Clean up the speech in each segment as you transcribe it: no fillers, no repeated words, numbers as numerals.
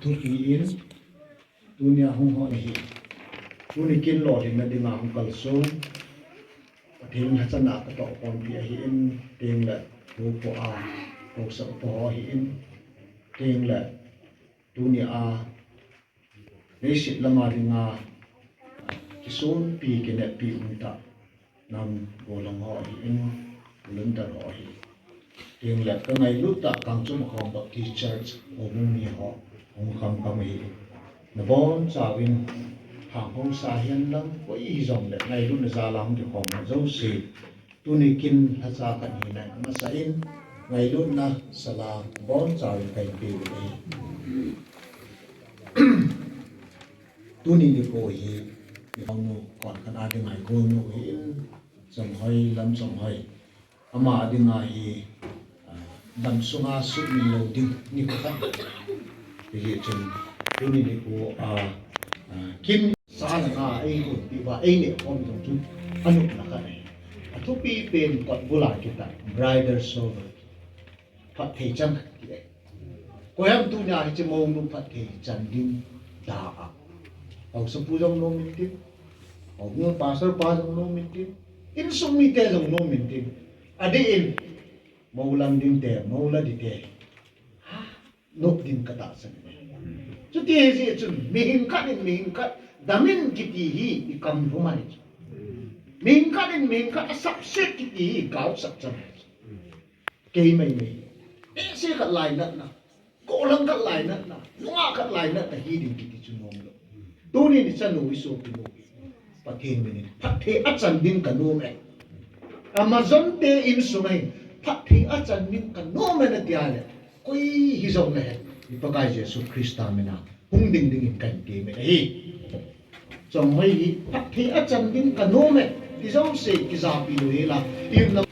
thu phí in dunia hung ho hi tuni kin lo din na dinga hung kal so thing ha chana ka to kon pi hi in ting la ru po a ko sa po hi in ting la dunia nei sit lama dinga kisun pi kene pi unta nam golong ho hi in lun dar ho hi ting la ka ngai lu ta kang chum khom ba ki church obung mi ho hong kham kam hi na bon chawin hang hong sa hian lam ko i zong le ngai lu na za lam ki khom na zo si tuni kin ha cha kan hi na ma sa in ngai lu na sala bon chawin kai pi ni tuni ni ko hi ông nu còn cái nào đi ngày cô nu hi trong hơi lắm trong hơi ama đi ngày đâm sunga sụt mình lâu đi như thế thì chừng tôi đi cô kim sa là ai cũng bị và ai này không trong chút anh cũng là cái này thu pi pen còn vô lại chúng ta bridal shower phát thị chân vậy cô em tu nhà chỉ mong nu phát thị chân đi đà ông sắp phu trong nôm mình ông pastor pa trong nôm mình in sung mi te trong nôm mình ade in maulam din te maula di te nok din kata san chu ti ji chun mihin kat damin kiti hi ikam humani mihin kat sap set kiti hi kau sak chan ke mai mai e se kat lai na ko lang kat lai na nga kat lai na ta hi din kiti chun nom lo tu ni chan no iso pi no pathen ni pathe achan din kanum e amazon te in sumai phát thị ở chân mình cần nô men là tiệt lệ, coi hy vọng là ipagai Jesus Christ mình à, hung đinh đinh cảnh kỳ mình hi, trong mấy phát thị ở chân mình cần nô men, thì giống sẽ cái giá bị lùi là im là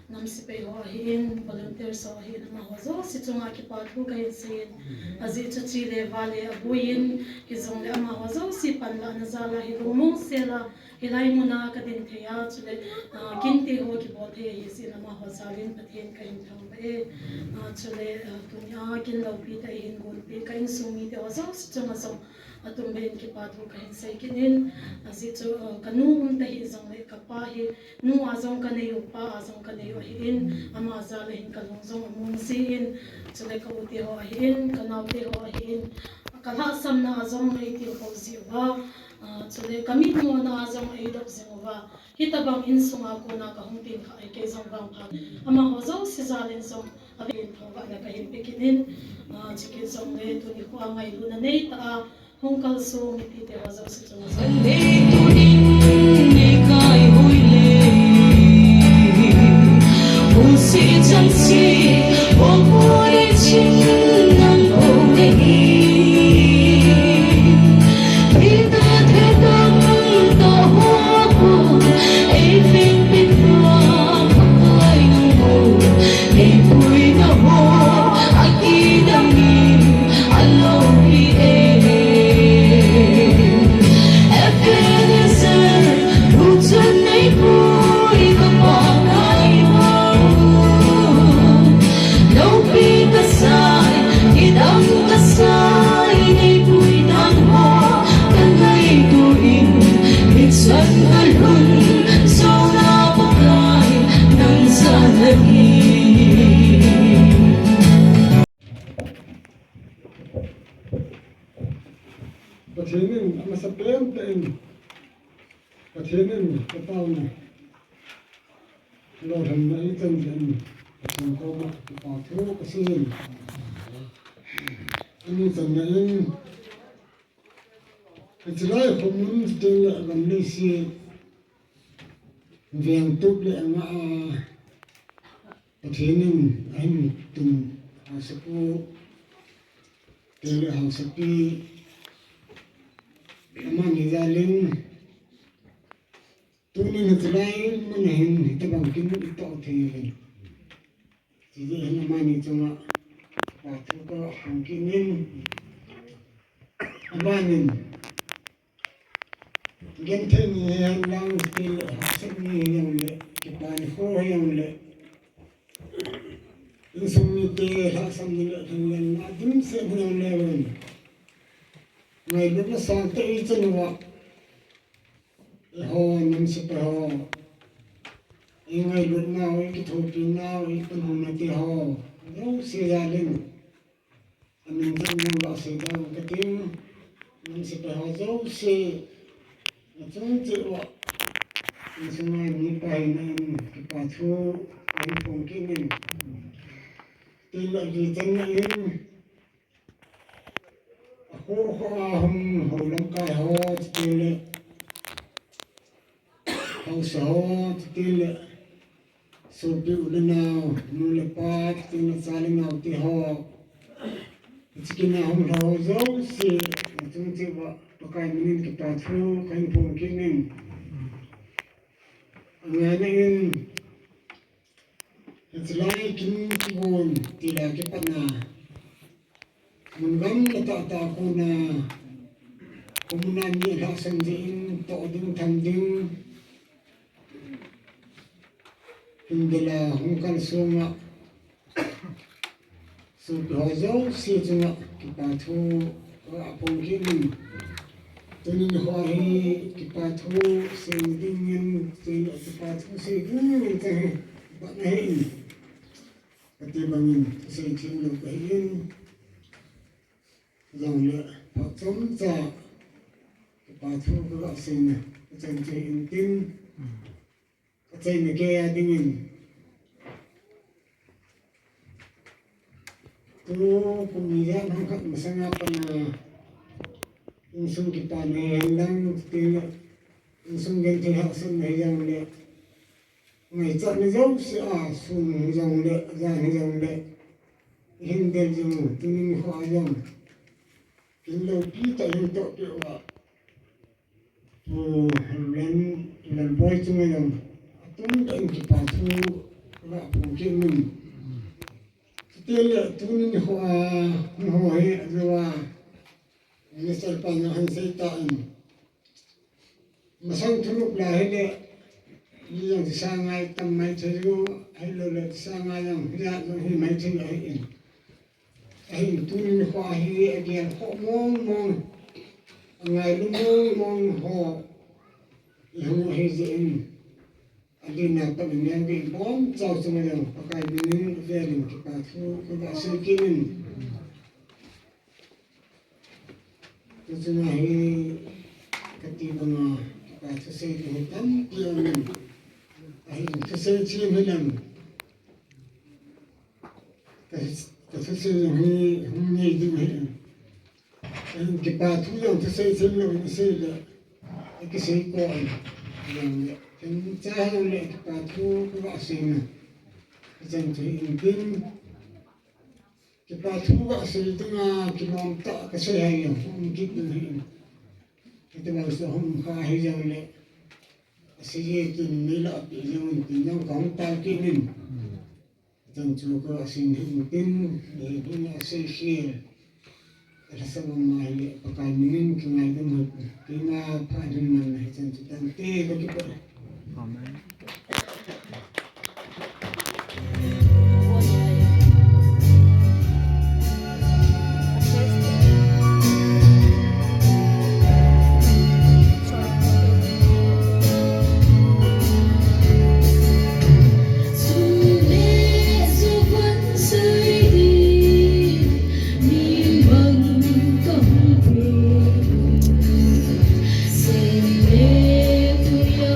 nam si pe ho hin volunteer so hin ma ho zo si chunga ki pa thu kai sin azi chu chi le vale abuin ki zong le ma ho zo si pan la na za la hi rumong se la hi lai mu na ka din theya chu le kin ti ho ki bo the hi si na ma ho salin pathen ka hin thang be chu le tunya kin lo pi ta hin gon pi ka in sumi te ho zo si chunga zo atum ben ki pa thu ka hin sai kinin azi chu kanu un ta hi zong le ka pa hi nu a zong ka ne yu pa a zong ka ne yu hi in ama za le hin ka long zong mun si in chu le ka u ti ho hi in ka nau ti ho hi in ka la sam na zong le ti ho zi wa chu le ka mi mo na zong ai dok zeng wa hi ta bang in sunga ko na ka hung tin kha ai ke zong bang pha ama ho zo si za len zong a bin tho ba na ka hin pe kinin chi ke zong le tu ni ko ngai lu na nei ta hong kal so mi ti te wa zo si zong zo le tu ni ne kai hui le hong si chan si hong hui chin nan ho ne hi ta the dam ta thế nên cái tao này lo thằng ấy chân chân thằng cô mà cái tao thiếu cái xin anh chân này cái thứ này không muốn chơi lại gần đây xí vàng tốt lại mà thế nên anh từng học sẽ cô chơi lại học sẽ đi mà người ta lên tôi nên là cái này mình hình ta bằng kinh nghiệm tạo thì chỉ dễ là mai này cho nó và chúng ta hàng kinh nghiệm ba nghìn gen thêm nhiều lang til học sinh nhiều lệ cái bài khô nhiều lệ những sinh như thế học sinh lệ thành nhân là đúng sẽ nhiều lệ hơn ngày lúc nó sang tới chân họ họ nằm sấp họ ngày lúc nào cái thổ pin nào cái phần hồn này họ đâu sẽ ra lên mình đang ngồi sẽ đâu cái tiếng nằm sấp họ đâu sẽ chúng chịu ạ chúng ta nghĩ bài nên cái bài thu anh phong kinh nghiệm tin là gì chân là in hô hồng hồ lông cài hồ tin là hồng sấu tin là số biểu lên nào nuôi là ba tin là sao lên nào thì hồ chỉ nào hồng hồ dấu xì chúng chịu ạ cái mình cái bài thu cái phong kinh nghiệm ngày nay selain kibun tidak kepana menggam letak takuna kemudian dia hak sendiri tak ding tanding hinggalah hungkal sunga sudah si sunga kita tu apa mungkin tunin hari kita tu sendingin kita tu sendingin bạn này thì bằng mình xây dựng được cái dòng lệ họ chống trả cái bà thu cái gọi sinh này cái chân chơi tin cái chân này kia đi mình tu kemudian angkat misalnya pernah langsung kita nendang tidak langsung ganti hak senai yang lệ ngày chọn nó dấu sẽ xuống dòng lệ ra dòng lệ hình đến dòng tôi nên họ dòng cái lâu kỹ tại hình tội kiểu ạ lần voi chung ngày dòng tôi định cái bảo thu và phụ kiện mình tiên lệ tôi nên họ hệ rồi nó sẽ bằng hành xây tại mà xong thu lục là hết lệ yang sangai tamai ceru hello le sangai yang dia hi mai chin ai tunin ho hi again ho mong ngai lu mong ho yang hi zin adina ta men ngi bom chau chung yang pakai min velin ki pa thu ko ba se kinin tu chung hi kati banga pa thu se ni tam kian cái xây chiêm hay làm cái xây không nghe gì hết cái bà thu dòng cái xây chiêm là cái xây là cái xây còi làm cái cha hơn lại cái bà thu cái vợ sinh này dành cho hình kinh cái bà thu vợ sinh tức là cái mong tạo cái xây hay không kịp được hiện cái bảo sao không khai hay dòng lại xây dựng mấy loại bị dùng thì nhau có ta kia mình dần chú có xin hình tin để những xây kia là sao mà lại có cái mình cái ngày đó một cái mà phải mình này dần chú đang tê có cái bữa Hãy subscribe cho kênh Ghiền Mì Gõ để không bỏ lỡ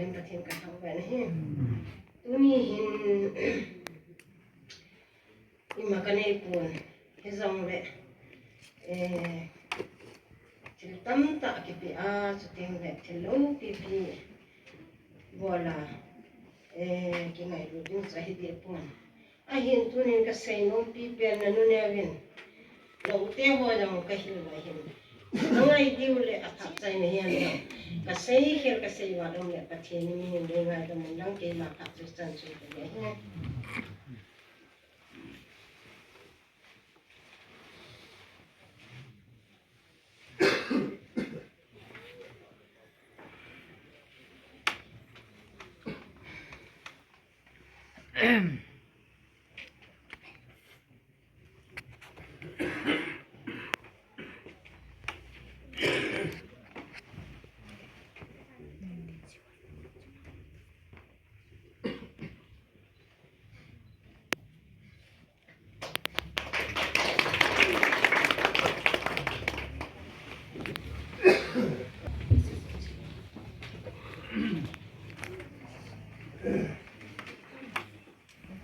lim pathin ka thang ben he tuni hin imakane pun he zong le til tam ta ki pi a chuting le til lo pi pi bola ki ngai lu ding sa hi de pun a hin tunin ka sei no pi pen na nu ne win lo te ho jang ka hil na hin ngai diu le a thap chai ne hian lo ka sei khel ka sei wa dom le pathin ni min le ngai dom nang ke ma thap chu chan chu le he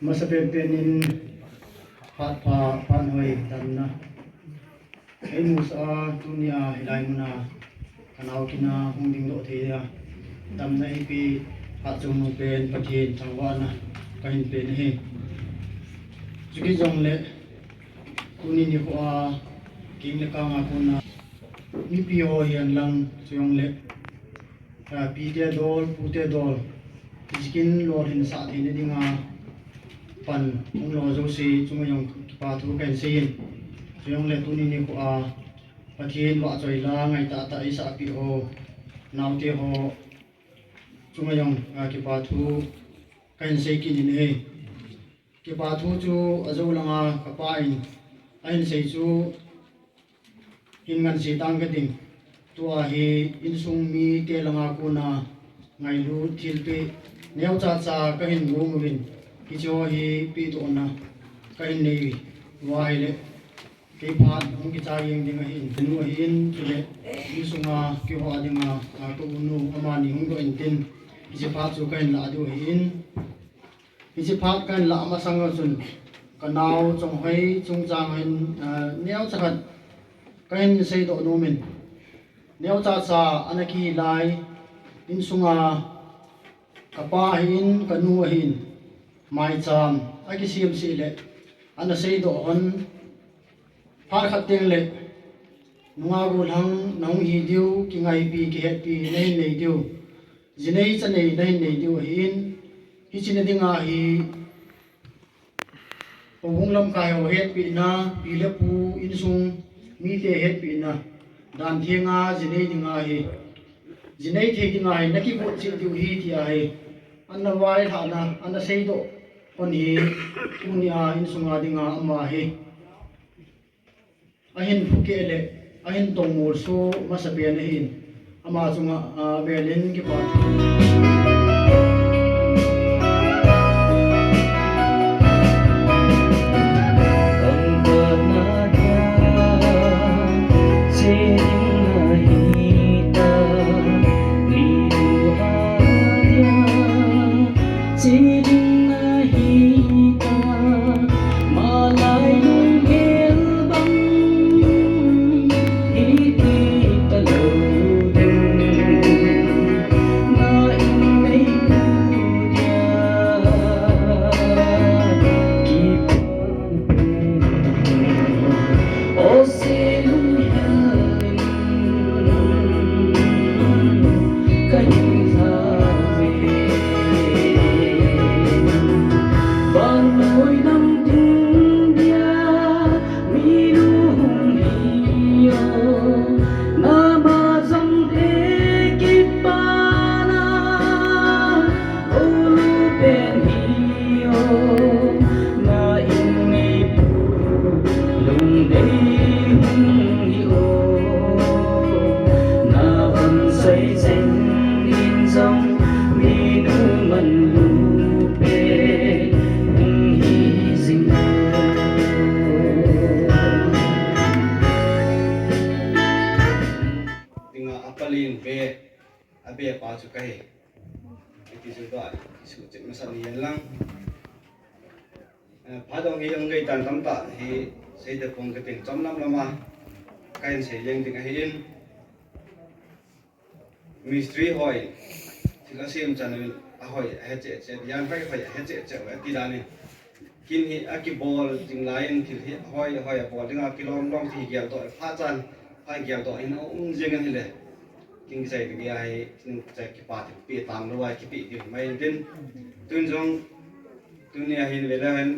masa penin pat pa panhoi tanna ei musa dunia hilai muna kanau kina hungding do thea tam nai pi ha chung nu pen pathin thangwana kain pen he chuki jong le kuni ni ko a king le ka ma kuna ni pi ho yan lang chung le pi te dol pu te dol skin lor hin sa thi ne dinga pan ung lo zo si chung yong pa thu kan sin chung le tu ni ko a pathin wa choi la ngai ta ta isa pi ho nau te ho chung yong ki pa thu kan sei ki ni he ki pa thu chu azo langa ka pa in ain sei chu hin ngan si tang ka ding tua hi in sung mi te langa ko na ngai lu thil pe neu cha cha ka hin ngu ngin ki cho hi pi to na ka hin nei wa hi le ke pa mung ki cha yeng ding hin nu hin chu le in sunga ki ho adinga ko nu ama ni hung do in tin ki se pa chu ka hin la du hin ki se pa kan la ma sang chun ka nau chong hoi chung chang hin neu cha khat ka hin sei do nu min neu cha cha anaki lai in sunga kapa hin kanu hin mai cham aki siam si le ana sei do on phar khat teng le nunga gu lang nong hi diu ki ngai pi ki het pi nei nei diu jinei cha nei nei nei diu hin hi chin dinga hi ong lam kai ho het pi na pi le pu in sung mi te het pi na dan thianga jinei dinga hi jinei the dinga hi naki bo chi diu hi ti ai anna wai tha na anna sei do on hi unia in sunga dinga ama hi ahin phuke le ahin tongmur su masapian hin ama chunga belin ki pa Hãy subscribe cho kênh Ghiền Mì Gõ để không bỏ lỡ ti su ba su che ma san yen lang phá dong hi ang gây tan tam ta hi sei de pong ke ting chom nam lama kain sei yeng ting hi in mystery hoi thila sim chan a hoi he che che yan pai hoi he che che wa ti da ni kin hi a ki bol ting lain thil hi hoi hoi a bol ting a kilom long thi gyal to pha chan pha gyal to in jeng an hi le king sei ti ai king sei ki pa ti pi tam lo wa ki pi ti mai tin tun jong dunia hin le lan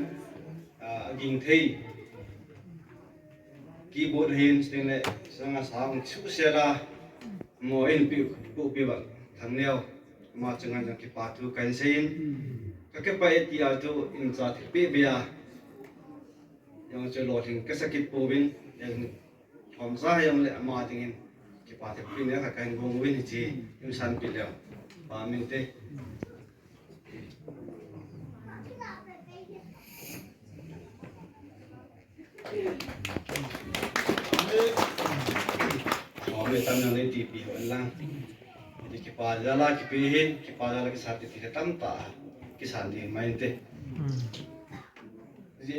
ging thei keyboard hin sting le sanga sang chu se la mo in pi ba thang leo ma chungan jang ki pa tu kan sein ka ke pa eti a tu in cha thi pi bia yang che lo thing ka sakit po bin yang hom za yang le ma ting ki pa thi pi ne ka kan gong win chi yung san pi leo pa min te Oleh tanah ni tipi orang, jadi kita jalan kita pihin, kita jalan ke saat itu kita tampak kisan di main teh. Jadi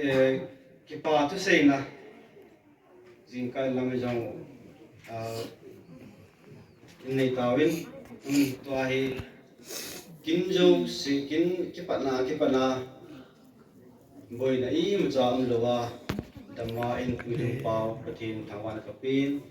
kita tu sehingga jingkai lama jang ini tawin tu ahi kinjau si kita na boy na macam luar dama in kudung pau patin thawan kapin